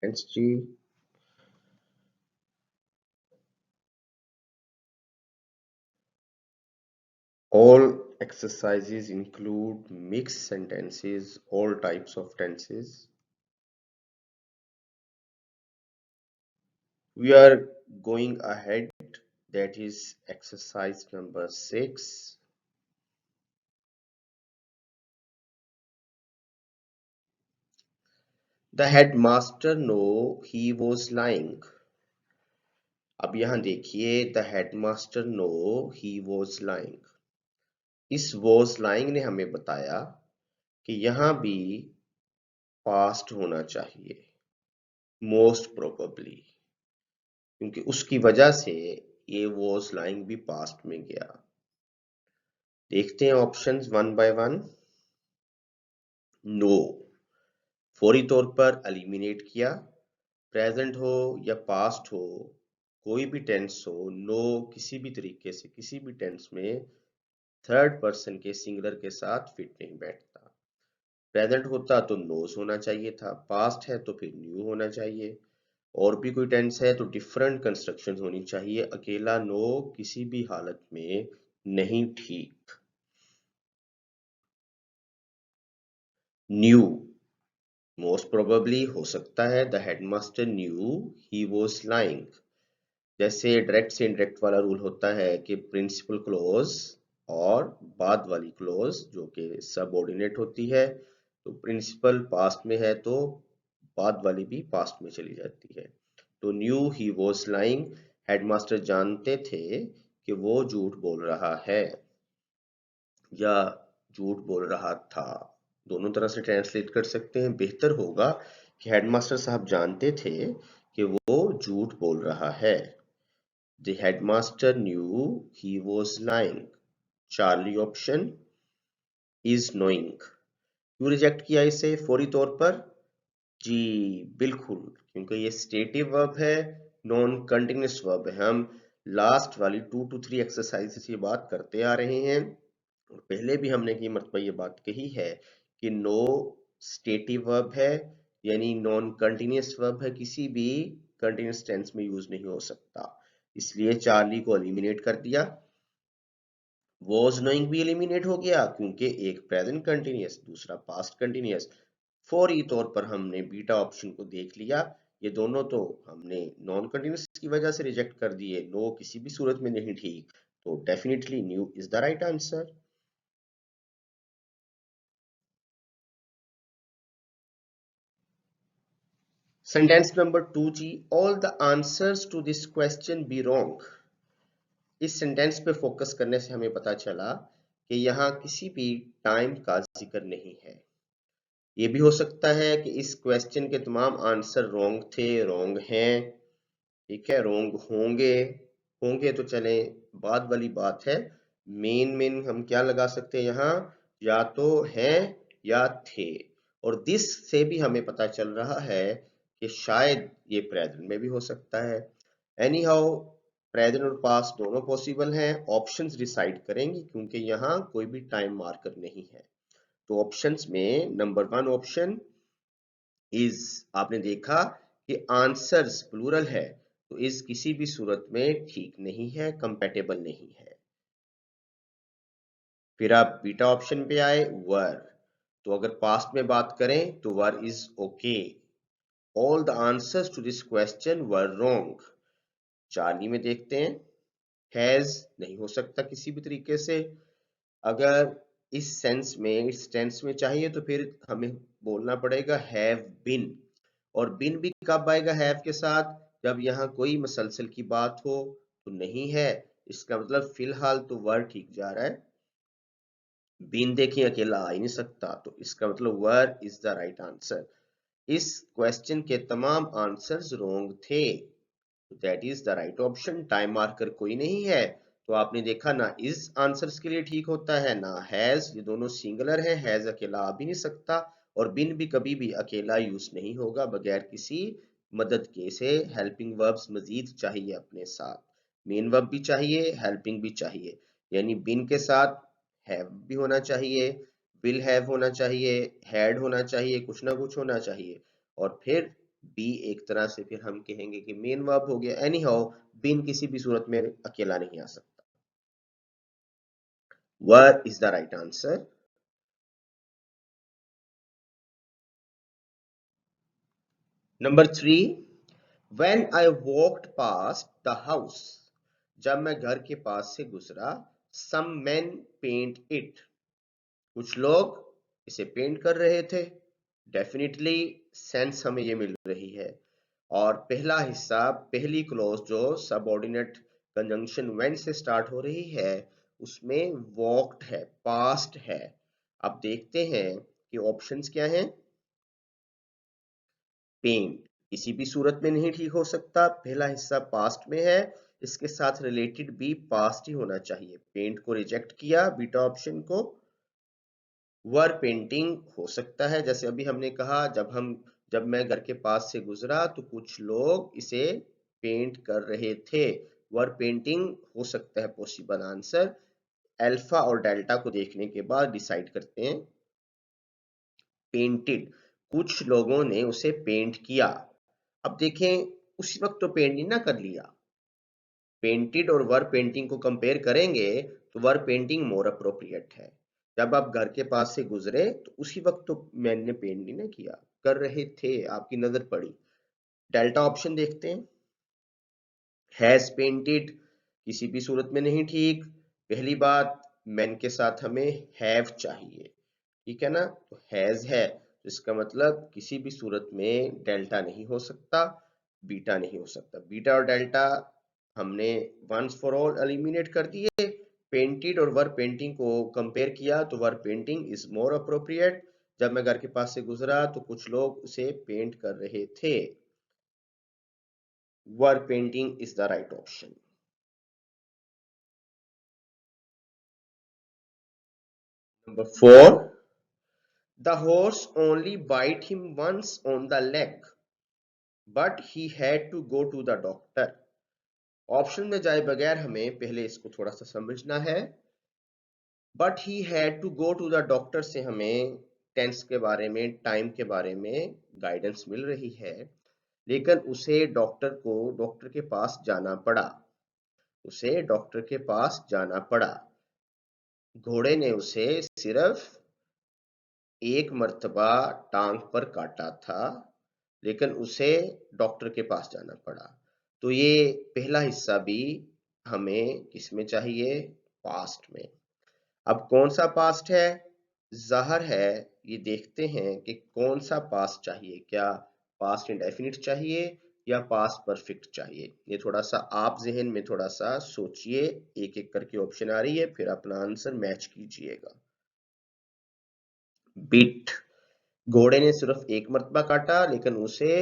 Entity. All exercises include mixed sentences, all types of tenses. We are going ahead, that is exercise number 6. The headmaster know he was lying. अब यहां देखिए, the headmaster no he was lying. इस was lying ने हमें बताया कि यहां भी पास्ट होना चाहिए, मोस्ट प्रोबेबली, क्योंकि उसकी वजह से ये वॉज लाइंग भी पास्ट में गया। देखते हैं ऑप्शंस वन बाय वन। नो फौरी तौर पर एलिमिनेट किया, प्रेजेंट हो या पास्ट हो, कोई भी टेंस हो, नो किसी भी तरीके से किसी भी टेंस में थर्ड पर्सन के सिंगुलर के साथ फिट नहीं बैठता। प्रेजेंट होता तो नोज होना चाहिए था, पास्ट है तो फिर न्यू होना चाहिए, और भी कोई टेंस है तो डिफरेंट कंस्ट्रक्शन होनी चाहिए। अकेला नो किसी भी हालत में नहीं ठीक। न्यू मोस्ट प्रोबेबली हो सकता है, the headmaster new he was lying. जैसे डायरेक्ट से इनडायरेक्ट वाला रूल होता है कि प्रिंसिपल क्लोज और बाद वाली क्लोज जो कि सबऑर्डिनेट होती है, तो प्रिंसिपल पास्ट में है तो बाद वाली भी पास्ट में चली जाती है। तो new he was lying, headmaster जानते थे कि वो झूठ बोल रहा है या झूठ बोल रहा था। दोनों तरह से ट्रांसलेट कर सकते हैं। बेहतर होगा कि हेडमास्टर साहब जानते थे कि वो झूठ बोल रहा है। The headmaster knew he was lying. Charlie option is knowing. क्यों रिजेक्ट किया इसे फौरी तौर पर? जी बिल्कुल, क्योंकि ये स्टेटिव वर्ब है, नॉन कंटिन्यूअस वर्ब है। हम लास्ट वाली 2 to 3 एक्सरसाइज से बात करते आ रहे हैं, और पहले भी हमने की मरतबा ये बात कही है कि नो स्टेटिव वर्ब है, यानी नॉन कंटिन्यूअस वर्ब है, किसी भी कंटिन्यूअस टेंस में यूज नहीं हो सकता। इसलिए चार्ली को एलिमिनेट कर दिया। वॉज नोइंग भी एलिमिनेट हो गया, क्योंकि एक प्रेजेंट कंटिन्यूअस दूसरा पास्ट कंटिन्यूअस। फौरी तौर पर हमने बीटा ऑप्शन को देख लिया। ये दोनों तो हमने नॉन कंटिन्यूअस की वजह से रिजेक्ट कर दिए, नो किसी भी सूरत में नहीं ठीक, तो definitely new is the right answer. Sentence number 2 जी, all the answers to this question be wrong. इस सेंटेंस पे फोकस करने से हमें पता चला कि यहाँ किसी भी टाइम का जिक्र नहीं है। ये भी हो सकता है कि इस क्वेश्चन के तमाम आंसर रॉन्ग थे, रॉन्ग हैं, ठीक है, रॉन्ग होंगे। होंगे तो चले बाद वाली बात है। मेन हम क्या लगा सकते हैं यहाँ, या तो हैं या थे। और दिस से भी हमें पता चल रहा है कि शायद ये प्रेजेंट में भी हो सकता है। एनी हाउ प्रेजेंट और पास्ट दोनों पॉसिबल हैं, ऑप्शंस डिसाइड करेंगे, क्योंकि यहाँ कोई भी टाइम मार्कर नहीं है। तो ऑप्शंस में नंबर 1 ऑप्शन इज, आपने देखा कि आंसर्स प्लूरल है, तो इस किसी भी सूरत में ठीक नहीं है, कंपैटिबल नहीं है। फिर आप बीटा ऑप्शन पे आए, वर, तो अगर पास्ट में बात करें तो were is okay. All the answers to this question were wrong. Charlie में देखते हैं, हैज नहीं हो सकता किसी भी तरीके से। अगर इस सेंस में, इस टेंस में चाहिए तो फिर हमें बोलना पड़ेगा हैव बिन, और बिन भी कब आएगा हैव के साथ, जब यहाँ कोई मसलसल की बात हो, तो नहीं है। इसका मतलब फिलहाल तो वर्ड ठीक जा रहा है। बिन देखिए अकेला आ ही नहीं सकता, तो इसका मतलब word is the right answer. इस क्वेश्चन के तमाम आंसर्स रॉन्ग थे, that is the right option. Time marker कोई नहीं है, तो आपने देखा ना इस आंसर्स के लिए ठीक होता है ना हैज, ये दोनों सिंगुलर है, हैज अकेला आ भी नहीं सकता, और बिन भी कभी भी अकेला यूज नहीं होगा बगैर किसी मदद के से। हेल्पिंग वर्ब्स मजीद चाहिए अपने साथ, मेन वर्ब भी चाहिए, हेल्पिंग भी चाहिए, यानी बिन के साथ हैव भी होना चाहिए, विल हैव होना चाहिए, हैड होना चाहिए, कुछ ना कुछ होना चाहिए, और फिर बी एक तरह से फिर हम कहेंगे कि मेन वर्ब हो गया। एनी हाउ बीन किसी भी सूरत में अकेला नहीं आ सकता। Were is the right answer. Number 3, When I walked past the house, जब मैं घर के पास से गुजरा, some men paint it, कुछ लोग इसे पेंट कर रहे थे। डेफिनेटली सेंस हमें ये मिल रही है। और पहला हिस्सा, पहली क्लॉज जो सबऑर्डिनेट कंजंक्शन when से स्टार्ट हो रही है, उसमें वॉक्ड है, पास्ट है। अब देखते हैं कि ऑप्शंस क्या हैं। पेंट किसी भी सूरत में नहीं ठीक हो सकता, पहला हिस्सा पास्ट में है, इसके साथ रिलेटेड भी पास्ट ही होना चाहिए। पेंट को रिजेक्ट किया, बीटा ऑप्शन को। वर पेंटिंग हो सकता है, जैसे अभी हमने कहा, जब मैं घर के पास से गुजरा तो कुछ लोग इसे पेंट कर रहे थे। वर पेंटिंग हो सकता है पॉसिबल आंसर। अल्फा और डेल्टा को देखने के बाद डिसाइड करते हैं। पेंटेड, कुछ लोगों ने उसे पेंट किया। अब देखें, उसी वक्त तो पेंट नहीं ना कर लिया। पेंटेड और वर पेंटिंग को कंपेयर करेंगे तो वर पेंटिंग मोर अप्रोप्रिएट है। जब आप घर के पास से गुजरे तो उसी वक्त तो मैंने पेंट नहीं ना किया, कर रहे थे, आपकी नजर पड़ी। डेल्टा ऑप्शन देखते हैं। हैज पेंटेड किसी भी सूरत में नहीं ठीक। पहली बात, मैन के साथ हमें हैव चाहिए, ठीक है ना, तो हैज है, तो इसका मतलब किसी भी सूरत में डेल्टा नहीं हो सकता, बीटा नहीं हो सकता। बीटा और डेल्टा हमने वंस फॉर ऑल एलिमिनेट कर दिए। पेंटेड और वर पेंटिंग को कंपेयर किया तो वर पेंटिंग इज मोर अप्रोप्रिएट। जब मैं घर के पास से गुजरा तो कुछ लोग उसे पेंट कर रहे थे। Were painting is the right option. Number 4, the horse only bite him once on the leg, but he had to go to the doctor. Option में जाए बगैर हमें पहले इसको थोड़ा सा समझना है। But he had to go to the doctor से हमें टेंस के बारे में, टाइम के बारे में गाइडेंस मिल रही है, लेकिन उसे डॉक्टर के पास जाना पड़ा। उसे डॉक्टर के पास जाना पड़ा। घोड़े ने उसे सिर्फ एक मर्तबा टांग पर काटा था, लेकिन उसे डॉक्टर के पास जाना पड़ा। तो ये पहला हिस्सा भी हमें किसमें चाहिए, पास्ट में। अब कौन सा पास्ट है, ज़ाहिर है, ये देखते हैं कि कौन सा पास्ट चाहिए। क्या पास्ट इंडेफिनिट चाहिए या पास्ट परफेक्ट चाहिए। ये थोड़ा सा आप जहन में थोड़ा सा सोचिए, एक एक करके ऑप्शन आ रही है, फिर अपना आंसर मैच कीजिएगा। बिट, घोड़े ने सिर्फ एक मर्तबा काटा, लेकिन उसे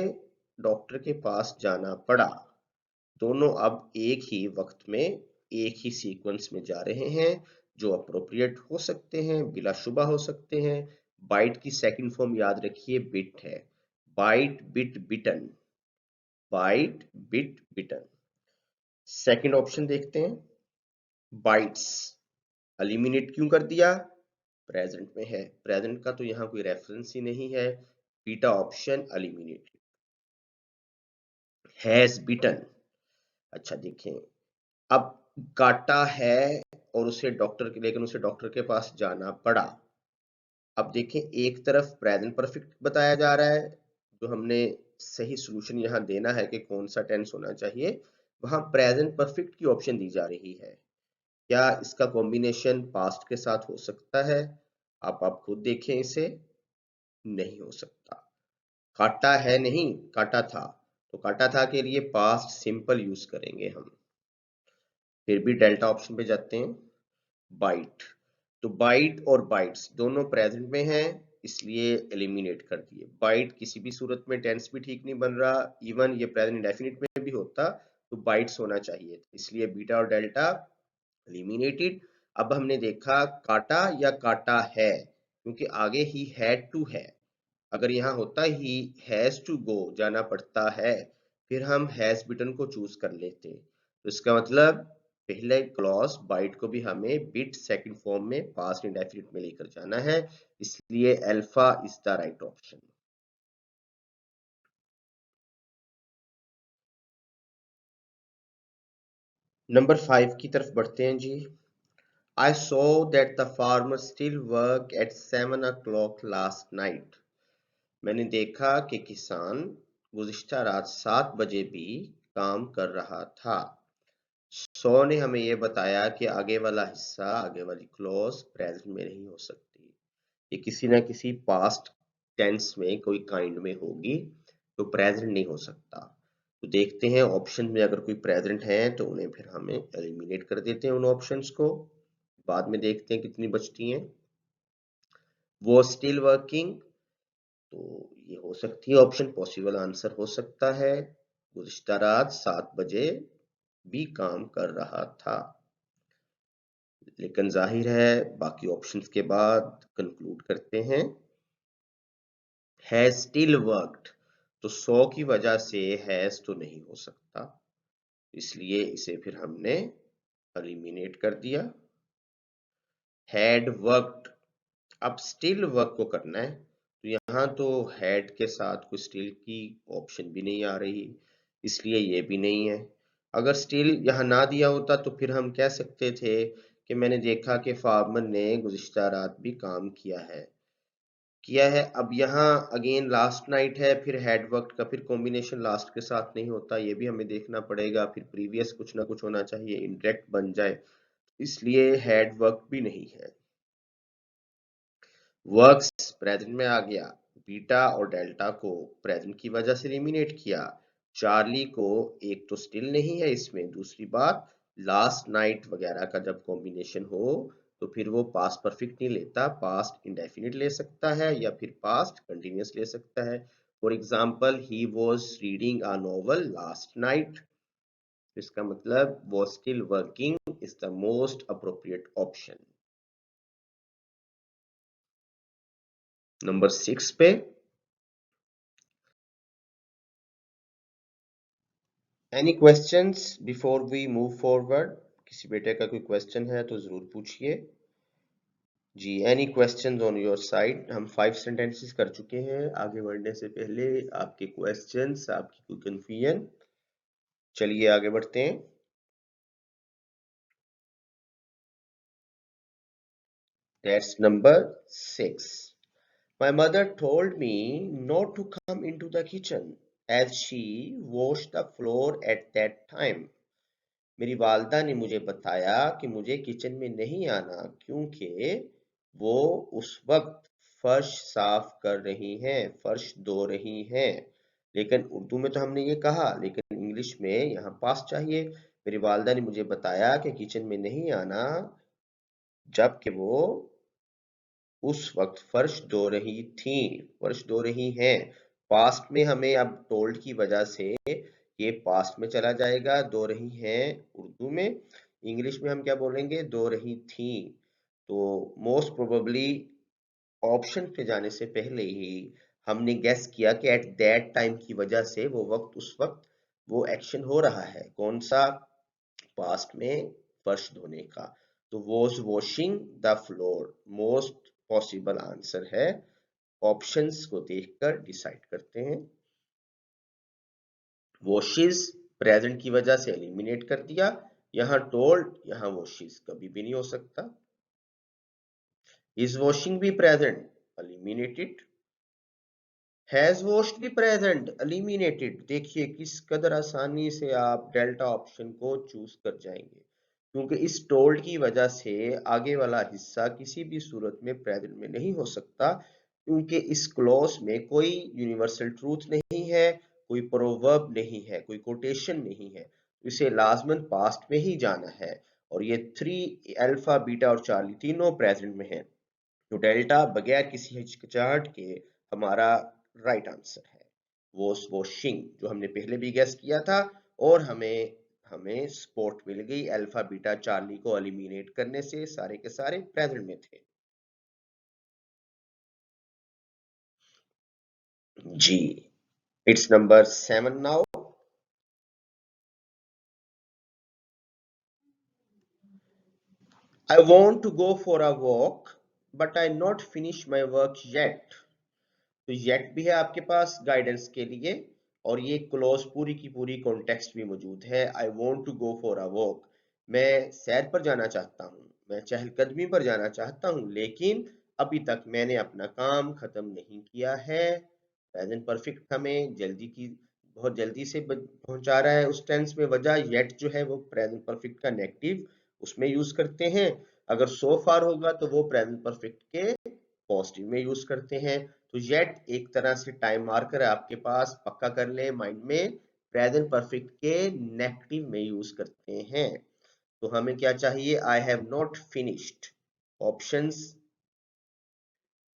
डॉक्टर के पास जाना पड़ा। दोनों अब एक ही वक्त में, एक ही सीक्वेंस में जा रहे हैं, जो अप्रोप्रिएट हो सकते हैं, बिलाशुबा हो सकते हैं। बाइट की सेकंड फॉर्म याद रखिए, बिट है। बाइट, बिट, बिटन। बाइट, बिट, बिटन। सेकंड ऑप्शन देखते हैं। बाइट्स एलिमिनेट क्यों कर दिया, प्रेजेंट में है, प्रेजेंट का तो यहाँ कोई रेफरेंस ही नहीं है। Beta option eliminate. हैज बिटन, अच्छा देखें, अब काटा है और उसे डॉक्टर के पास जाना पड़ा। अब देखें, एक तरफ प्रेजेंट परफेक्ट बताया जा रहा है, जो हमने सही सॉल्यूशन यहाँ देना है कि कौन सा टेंस होना चाहिए, वहां प्रेजेंट परफेक्ट की ऑप्शन दी जा रही है। क्या इसका कॉम्बिनेशन पास्ट के साथ हो सकता है? आप खुद देखें इसे, नहीं हो सकता। काटा है नहीं, काटा था, तो काटा था के लिए पास्ट सिंपल यूज करेंगे हम। फिर भी डेल्टा ऑप्शन पे जाते हैं। बाइट, तो बाइट और बाइट्स दोनों प्रेजेंट में हैं, इसलिए एलिमिनेट कर दिए। बाइट किसी भी सूरत में टेंस भी ठीक नहीं बन रहा, इवन ये प्रेजेंट इंडेफिनिट में भी होता तो बाइट्स होना चाहिए, इसलिए बीटा और डेल्टा एलिमिनेटेड। अब हमने देखा काटा या काटा है, क्योंकि आगे ही हैड टू है। अगर यहाँ होता ही हैज टू गो, जाना पड़ता है, फिर हम हैज बिटन को चूज कर लेते, तो इसका मतलब पहले क्लॉज बाइट को भी हमें बिट सेकंड फॉर्म में पास्ट इंडेफिनिट में लेकर जाना है, इसलिए alpha is the right option. Number 5 की तरफ बढ़ते हैं जी। I saw that the farmer still work at 7 o'clock last night. मैंने देखा कि किसान गुज़िश्ता रात 7 बजे भी काम कर रहा था। सौ ने हमें ये बताया कि आगे वाला हिस्सा, आगे वाली क्लॉज प्रेजेंट में नहीं हो सकती। ये किसी ना किसी पास्ट टेंस में कोई काइंड में होगी, तो प्रेजेंट नहीं हो सकता। तो देखते हैं ऑप्शन में अगर कोई प्रेजेंट है तो उन्हें फिर हमें एलिमिनेट कर देते हैं उन ऑप्शंस को। बाद में देखते हैं कितनी बचती हैं। वो स्टिल वर्किंग, तो ये हो सकती है ऑप्शन, पॉसिबल आंसर हो सकता है। गुज़िश्ता रात 7 बजे भी काम कर रहा था। लेकिन जाहिर है बाकी ऑप्शंस के बाद कंक्लूड करते हैं। हैज स्टिल वर्कड, तो 100 की वजह से हैज तो नहीं हो सकता, इसलिए इसे फिर हमने एलिमिनेट कर दिया। हैड वर्कड, अब स्टिल वर्क को करना है, तो यहाँ तो हैड के साथ कोई स्टिल की ऑप्शन भी नहीं आ रही, इसलिए ये भी नहीं है। अगर स्टिल यहाँ ना दिया होता तो फिर हम कह सकते थे कि मैंने देखा कि फार्मर ने गुज़िश्ता रात भी काम किया है। अब यहाँ अगेन लास्ट नाइट है, फिर हैड वर्कड का फिर कॉम्बिनेशन लास्ट के साथ नहीं होता, ये भी हमें देखना पड़ेगा। फिर प्रीवियस कुछ ना कुछ होना चाहिए, इंडायरेक्ट बन जाए, इसलिए हैड वर्क भी नहीं है। वर्क्स प्रेजेंट में आ गया, बीटा और डेल्टा को प्रेजेंट की वजह से एलिमिनेट किया। चार्ली को एक तो स्टिल नहीं है इसमें, दूसरी बात लास्ट नाइट वगैरह का जब कॉम्बिनेशन हो तो फिर वो पास्ट परफेक्ट नहीं लेता, पास्ट इंडेफिनिट ले सकता है या फिर पास्ट कंटिन्यूअस ले सकता है। For example, he was reading a novel last night, इसका मतलब वो still working is the most appropriate option. Number 6 पे, any questions before we move forward? किसी बेटे का कोई क्वेश्चन है तो जरूर पूछिए जी। Any questions on your side? हम 5 सेंटेंसेस कर चुके हैं, आगे बढ़ने से पहले आपके क्वेश्चंस, आपकी कोई कंफ्यूजन? चलिए आगे बढ़ते हैं। That's number 6। My mother told me not to come into the kitchen as she washed the floor at that time. मेरी वालदा ने मुझे बताया कि मुझे किचन में नहीं आना क्योंकि वो उस वक्त फर्श साफ कर रही हैं, फर्श धो रही हैं। लेकिन उर्दू में तो हमने ये कहा, लेकिन इंग्लिश में यहाँ पास चाहिए। मेरी वालदा ने मुझे बताया कि किचन में नहीं आना जबकि वो उस वक्त फर्श धो रही थी, फर्श धो रही हैं। पास्ट में हमें अब टोल्ड की वजह से ये पास्ट में चला जाएगा, धो रही हैं उर्दू में। इंग्लिश में हम क्या बोलेंगे, धो रही थी। तो मोस्ट प्रोबेबली ऑप्शन पे जाने से पहले ही हमने गेस किया कि एट दैट टाइम की वजह से वो वक्त, उस वक्त वो एक्शन हो रहा है, कौन सा, पास्ट में फर्श धोने का। तो was washing the floor most possible answer है। ऑप्शंस को देखकर डिसाइड करते हैं। वॉशिज प्रेजेंट की वजह से एलिमिनेट कर दिया, यहां टोल्ड, यहां वॉशिज कभी भी नहीं हो सकता। इज वॉशिंग भी प्रेजेंट, एलिमिनेटेड। हैज वॉश्ड भी प्रेजेंट, एलिमिनेटेड। देखिए किस कदर आसानी से आप डेल्टा ऑप्शन को चूज कर जाएंगे, क्योंकि इस टोल्ड की वजह से आगे वाला हिस्सा किसी भी सूरत में प्रेजेंट में नहीं हो सकता, क्योंकि इस क्लॉज में कोई यूनिवर्सल ट्रूथ नहीं है, कोई प्रोवर्ब नहीं है, कोई कोटेशन नहीं है, इसे लाजमन पास्ट में ही जाना है। और ये 3 अल्फा बीटा और चार्ली तीनों प्रेजेंट में है, तो डेल्टा बगैर किसी हिचकिचाहट के हमारा राइट आंसर है। वॉश वॉशिंग जो हमने पहले भी गेस किया था, और हमें हमें स्पॉट मिल गई अल्फा बीटा चार्ली को एलिमिनेट करने से, सारे के सारे प्रेजेंट में थे जी। It's number 7 now. I want to go for a walk but I not finish my work yet. तो येट भी है आपके पास गाइडेंस के लिए, और ये क्लोज पूरी की पूरी कॉन्टेक्स्ट भी मौजूद है। I want to go for a walk, मैं सैर पर जाना चाहता हूँ, मैं चहलकदमी पर जाना चाहता हूँ, लेकिन अभी तक मैंने अपना काम खत्म नहीं किया है। प्रेजेंट परफेक्ट हमें बहुत जल्दी से पहुंचा रहा है उस टेंस में। वजह येट जो है वो प्रेजेंट परफेक्ट का नेगेटिव उसमें यूज करते हैं। अगर सो फार होगा तो वो प्रेजेंट परफेक्ट के पॉजिटिव में यूज करते हैं। तो येट एक तरह से टाइम मार्कर है आपके पास, पक्का कर ले माइंड में, प्रेजेंट परफेक्ट के नेगेटिव में यूज करते हैं। तो हमें क्या चाहिए? I have not finished. Options,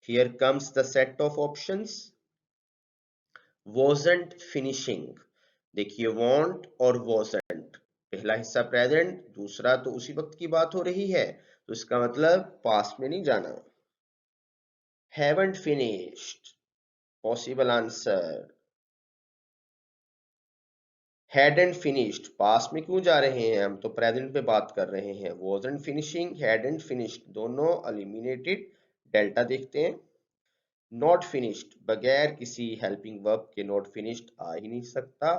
here comes the set of options. wasn't finishing, देखिए want और wasn't, पहला हिस्सा प्रेजेंट, दूसरा तो उसी वक्त की बात हो रही है, तो इसका मतलब पास्ट में नहीं जाना। haven't finished, possible answer. hadn't finished, past में क्यों जा रहे हैं, हम तो प्रेजेंट पे बात कर रहे हैं। wasn't finishing, hadn't finished, दोनों एलिमिनेटेड। डेल्टा देखते हैं। नॉट फिनिश्ड, बगैर किसी हेल्पिंग वर्ब के नॉट फिनिश्ड आ ही नहीं सकता।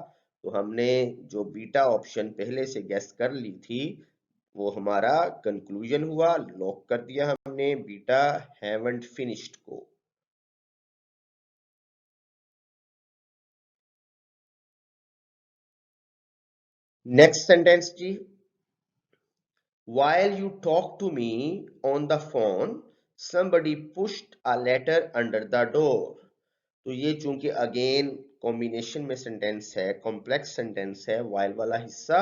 तो हमने जो बीटा ऑप्शन पहले से गेस कर ली थी वो हमारा कंक्लूजन हुआ, लॉक कर दिया हमने बीटा हैवंट फिनिश्ड को। नेक्स्ट सेंटेंस जी। While you talk to me on the phone, somebody pushed a letter under the door. तो ये चूंकि अगेन कॉम्बिनेशन में सेंटेंस है, कॉम्प्लेक्स सेंटेंस है, वाइल वाला हिस्सा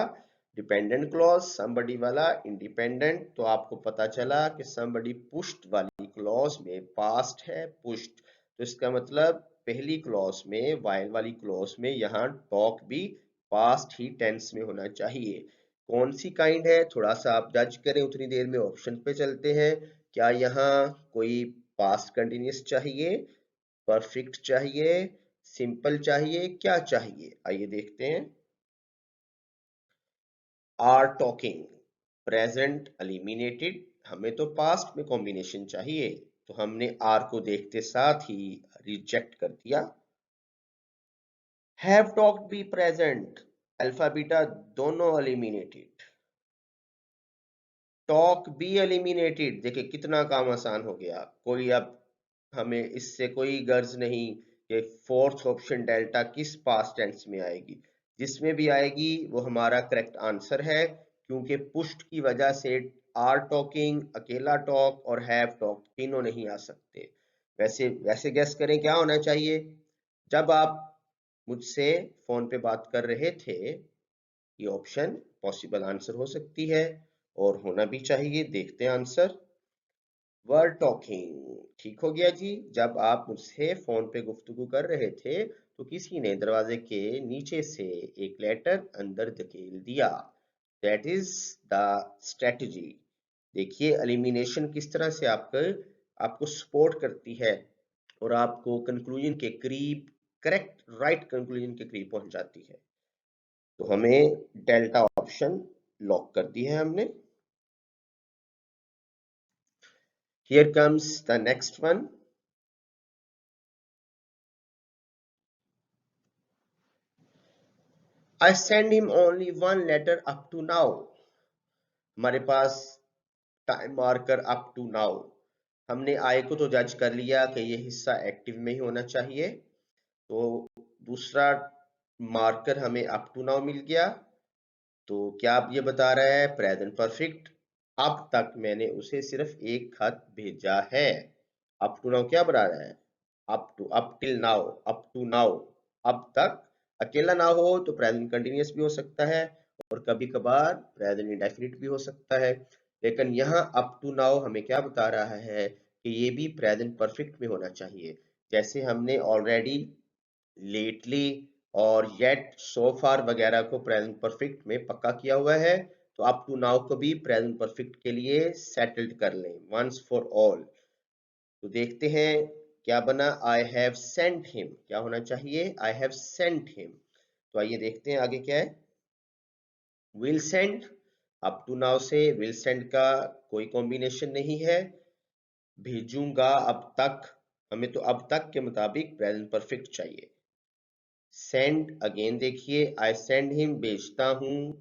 डिपेंडेंट क्लॉज, somebody वाला इंडिपेंडेंट, तो आपको पता चला कि somebody pushed वाली क्लॉज में पास्ट है pushed, तो इसका मतलब पहली क्लॉज में, वाइल वाली क्लॉज में यहाँ टॉक भी पास्ट ही टेंस में होना चाहिए। कौन सी काइंड है थोड़ा सा आप जज करें, उतनी देर में ऑप्शन पे चलते हैं। क्या यहाँ कोई पास्ट कंटिन्यूस चाहिए, परफेक्ट चाहिए, सिंपल चाहिए, क्या चाहिए? आइए देखते हैं। आर टॉकिंग, प्रेजेंट एलिमिनेटेड, हमें तो पास्ट में कॉम्बिनेशन चाहिए, तो हमने आर को देखते साथ ही रिजेक्ट कर दिया। Have talked be present, alpha beta दोनों एलिमिनेटेड, टॉक बी एलिमिनेटेड, देखिए कितना काम आसान हो गया। कोई अब हमें इससे कोई गर्ज नहीं कि फोर्थ ऑप्शन डेल्टा किस पास्ट टेंस में आएगी, जिसमें भी आएगी वो हमारा करेक्ट आंसर है, क्योंकि पुश्ड की वजह से आर टॉकिंग, अकेला टॉक और हैव टॉक तीनों नहीं आ सकते। वैसे वैसे गेस करें क्या होना चाहिए? जब आप मुझसे फोन पे बात कर रहे थे, ये ऑप्शन पॉसिबल आंसर हो सकती है और होना भी चाहिए। देखते हैं आंसर। वर टॉकिंग, ठीक हो गया जी। जब आप मुझसे फोन पे गुफ्तगू कर रहे थे तो किसी ने दरवाजे के नीचे से एक लेटर अंदर धकेल दिया। That is the strategy. देखिए एलिमिनेशन किस तरह से आपको सपोर्ट करती है और आपको कंक्लूजन के करीब, करेक्ट राइट कंक्लूजन के करीब पहुंच जाती है। तो हमें डेल्टा ऑप्शन लॉक कर दी है हमने। Here comes the next one. I send him only one letter up to now. हमारे पास time marker up to now, हमने आई को तो जज कर लिया कि ये हिस्सा एक्टिव में ही होना चाहिए, तो दूसरा मार्कर हमें अप टू नाउ मिल गया। तो क्या आप ये बता रहा है प्रेजेंट परफेक्ट, अब तक मैंने उसे सिर्फ एक खत भेजा है। अप टू नाउ क्या बता रहा है? Up to, up till now, up to now, अब तक। अकेला ना हो तो प्रेजेंट कंटिन्यूअस भी हो सकता है और कभी कभार प्रेजेंट इंडेफिनिट भी हो सकता है, लेकिन यहाँ अप टू नाउ हमें क्या बता रहा है कि ये भी प्रेजेंट परफेक्ट में होना चाहिए। जैसे हमने ऑलरेडी लेटली और येट, सो फार वगैरह को प्रेजेंट परफेक्ट में पक्का किया हुआ है, तो अप टू नाउ को भी प्रेजेंट परफेक्ट के लिए सेटल्ड कर लें वंस फॉर ऑल। तो देखते हैं क्या बना। आई हैव सेंट हिम, क्या होना चाहिए? I have sent him. तो आइए देखते हैं आगे क्या है। Will send, up to now से विल सेंड का कोई कॉम्बिनेशन नहीं है। भेजूंगा अब तक, हमें तो अब तक के मुताबिक प्रेजेंट परफेक्ट चाहिए। सेंड, अगेन देखिए आई सेंड हिम, भेजता हूं।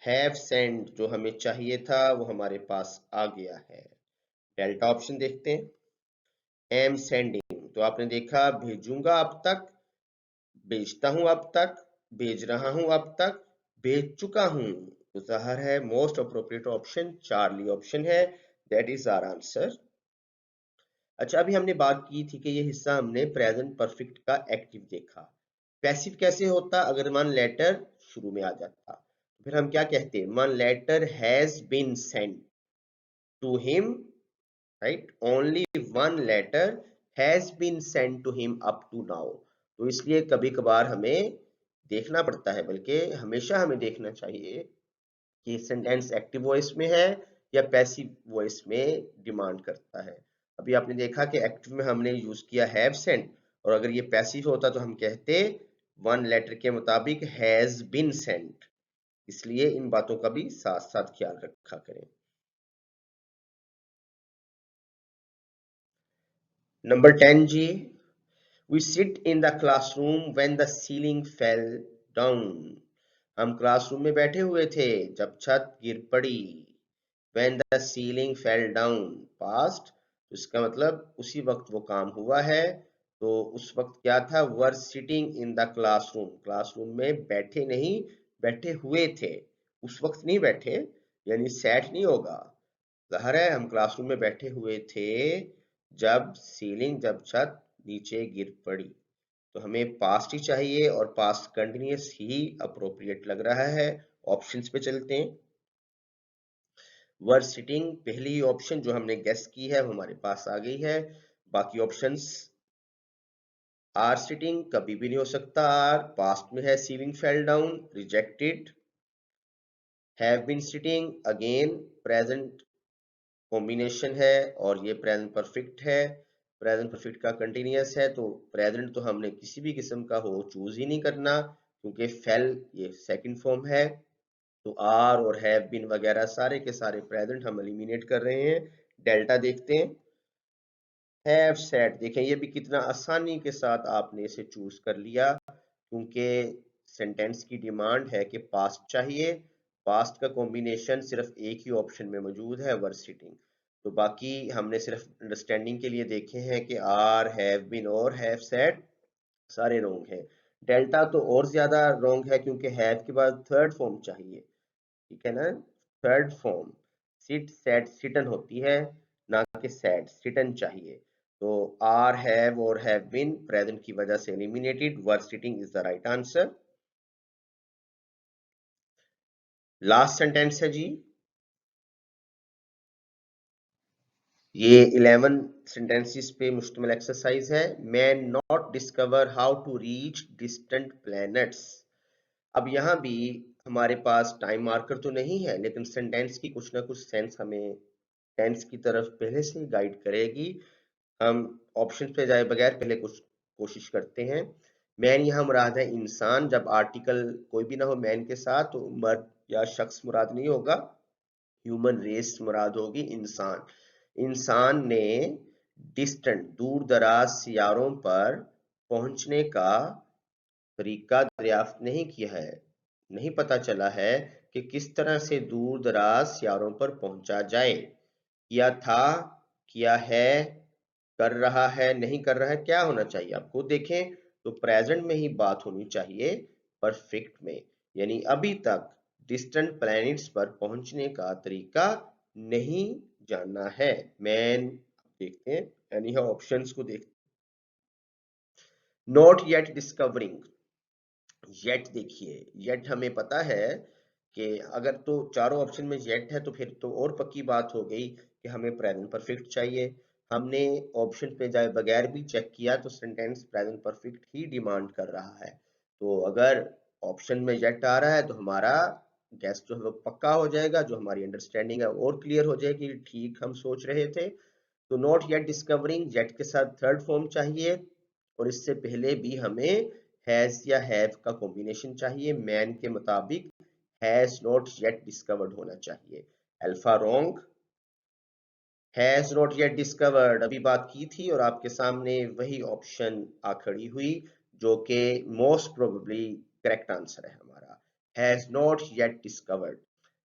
हैव सेंड जो हमें चाहिए था वो हमारे पास आ गया है। डेल्टा ऑप्शन देखते हैं। एम सेंडिंग तो आपने देखा भेजूंगा अब तक, भेजता हूं अब तक, भेज रहा हूं अब तक, भेज चुका हूं। तो जाहिर है most appropriate option Charlie option है। That is our answer. अच्छा, अभी हमने बात की थी कि ये हिस्सा हमने प्रेजेंट परफेक्ट का एक्टिव देखा। पैसिव कैसे होता अगर वन लेटर शुरू में आ जाता, फिर हम क्या कहते हैं, one letter has been sent to him, right, only one letter has been sent to him up to now. तो इसलिए कभी कभार हमें देखना पड़ता है, बल्कि हमेशा हमें देखना चाहिए कि सेंटेंस एक्टिव वॉइस में है या पैसिव वॉइस में डिमांड करता है। अभी आपने देखा कि एक्टिव में हमने यूज किया हैव सेंट, और अगर ये पैसिव होता तो हम कहते वन लेटर के मुताबिक हैज बीन सेंट। इसलिए इन बातों का भी साथ साथ ख्याल रखा करें। नंबर 10 जी, we sit in the classroom when the ceiling fell down। हम क्लासरूम में बैठे हुए थे जब छत गिर पड़ी। when the ceiling fell down past, तो इसका मतलब उसी वक्त वो काम हुआ है। तो उस वक्त क्या था, were sitting in the classroom, classroom में बैठे नहीं, बैठे हुए थे। उस वक्त नहीं बैठे, यानी सैट नहीं होगा। जाहिर है हम क्लासरूम में बैठे हुए थे जब छत नीचे गिर पड़ी। तो हमें पास्ट ही चाहिए और पास्ट कंटिन्यूअस ही अप्रोप्रिएट लग रहा है। ऑप्शंस पे चलते हैं। वर सिटिंग पहली ऑप्शन जो हमने गेस की है वो हमारे पास आ गई है। बाकी ऑप्शंस, आर सिटिंग कभी भी नहीं हो सकता, आर पास्ट में है, ceiling fell down rejected. Have been sitting again present combination है और ये प्रेजेंट परफेक्ट है। प्रेजेंट परफेक्ट का कंटिन्यूअस है, तो प्रेजेंट तो हमने किसी भी किस्म का हो चूज ही नहीं करना, क्योंकि फेल ये सेकंड फॉर्म है। तो आर और हैव बीन वगैरह सारे के सारे प्रेजेंट हम एलिमिनेट कर रहे हैं। डेल्टा देखते हैं। हैव सेड, देखें ये भी कितना आसानी के साथ आपने इसे चूज कर लिया, क्योंकि सेंटेंस की डिमांड है कि पास्ट चाहिए। पास्ट का कॉम्बिनेशन सिर्फ एक ही ऑप्शन में मौजूद है, वर सिटिंग। तो बाकी हमने सिर्फ अंडरस्टैंडिंग के लिए देखे हैं कि आर, हैव बीन और हैव सेड सारे रॉन्ग हैं। डेल्टा तो और ज्यादा रॉन्ग है, क्योंकि हैव के बाद थर्ड फॉर्म चाहिए, ठीक है ना। Third form sit sat sitten होती है, ना कि सेट सिटन चाहिए। तो आर, हैव और हैव बीन प्रेजेंट की वजह से eliminated. Were sitting is the right answer. Last sentence है जी, ये 11 सेंटेंसेस पे मुश्तमिल एक्सरसाइज है। Man not discover how to reach distant planets. अब यहाँ भी हमारे पास टाइम मार्कर तो नहीं है, लेकिन सेंटेंस की कुछ ना कुछ सेंस हमें टेंस की तरफ पहले से गाइड करेगी। हम ऑप्शन पे जाए बगैर पहले कुछ कोशिश करते हैं। मैन यहाँ मुराद है इंसान, जब आर्टिकल कोई भी ना हो मैन के साथ तो मर्द या शख्स मुराद नहीं होगा, ह्यूमन रेस मुराद होगी, इंसान। इंसान ने डिस्टेंट दूर दराज सियारों पर पहुंचने का तरीका दरियाफ्त नहीं किया है, नहीं पता चला है कि किस तरह से दूर दराज सियारों पर पहुंचा जाए। किया था, किया है, कर रहा है, नहीं कर रहा है, क्या होना चाहिए आपको देखें। तो प्रेजेंट में ही बात होनी चाहिए, परफेक्ट में, यानी अभी तक डिस्टेंट प्लैनेट्स पर पहुंचने का तरीका नहीं जानना है। मैन देखते हैं, यानी ऑप्शंस को देखते। नॉट येट डिस्कवरिंग, येट देखिए, येट हमें पता है कि अगर तो चारों ऑप्शन में येट है तो फिर तो और पक्की बात हो गई कि हमें प्रेजेंट परफेक्ट चाहिए। हमने ऑप्शन पे जाए बगैर भी चेक किया तो सेंटेंस प्रेजेंट परफेक्ट ही डिमांड कर रहा है। तो अगर ऑप्शन में येट आ रहा है तो हमारा गैस जो है वो पक्का हो जाएगा, जो हमारी अंडरस्टैंडिंग है और क्लियर हो जाएगी, ठीक हम सोच रहे थे। तो नॉट येट डिस्कवरिंग, येट के साथ थर्ड फॉर्म चाहिए, और इससे पहले भी हमें हैज या हैव का कॉम्बिनेशन चाहिए। मैन के मुताबिक हैज नॉट येट डिस्कवर्ड होना चाहिए। Alpha wrong, has not yet discovered अभी बात की थी और आपके सामने वही ऑप्शन आ खड़ी हुई, जो कि मोस्ट प्रोबेबली करेक्ट आंसर है हमारा, has not yet discovered.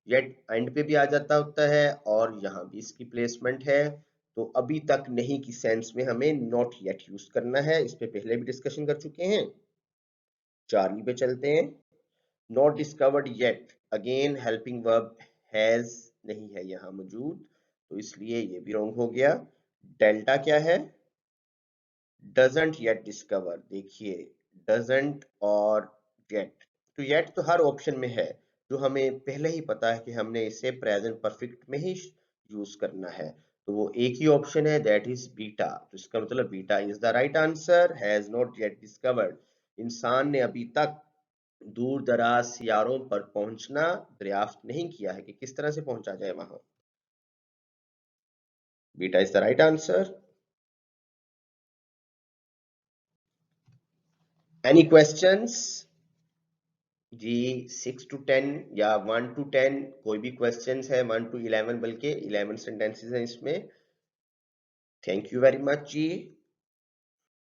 Yet and पे भी आ जाता होता है और यहाँ भी इसकी प्लेसमेंट है। तो अभी तक नहीं की सेंस में हमें नॉट येट यूज करना है, इस पे पहले भी डिस्कशन कर चुके हैं। चार्ली पे चलते हैं। Not discovered yet, again helping verb has नहीं है यहाँ मौजूद, तो इसलिए ये भी रॉन्ग हो गया। डेल्टा क्या है? Doesn't yet discover. देखिए डजंट और येट, तो येट तो हर ऑप्शन में है, जो हमें पहले ही पता है कि हमने इसे प्रेजेंट परफेक्ट में ही यूज करना है, तो वो एक ही ऑप्शन है, दैट इज बीटा। तो इसका मतलब beta is the right answer, has not yet discovered. इंसान ने अभी तक दूर दराज सियारों पर पहुंचना दरियाफ्त नहीं किया है कि किस तरह से पहुंचा जाए वहां। Beta is the right answer. Any questions जी? 6 to 10 या 1 to 10, कोई भी क्वेश्चंस है? 1 to 11, बल्कि 11 सेंटेंसेस हैं इसमें। Thank you very much ji.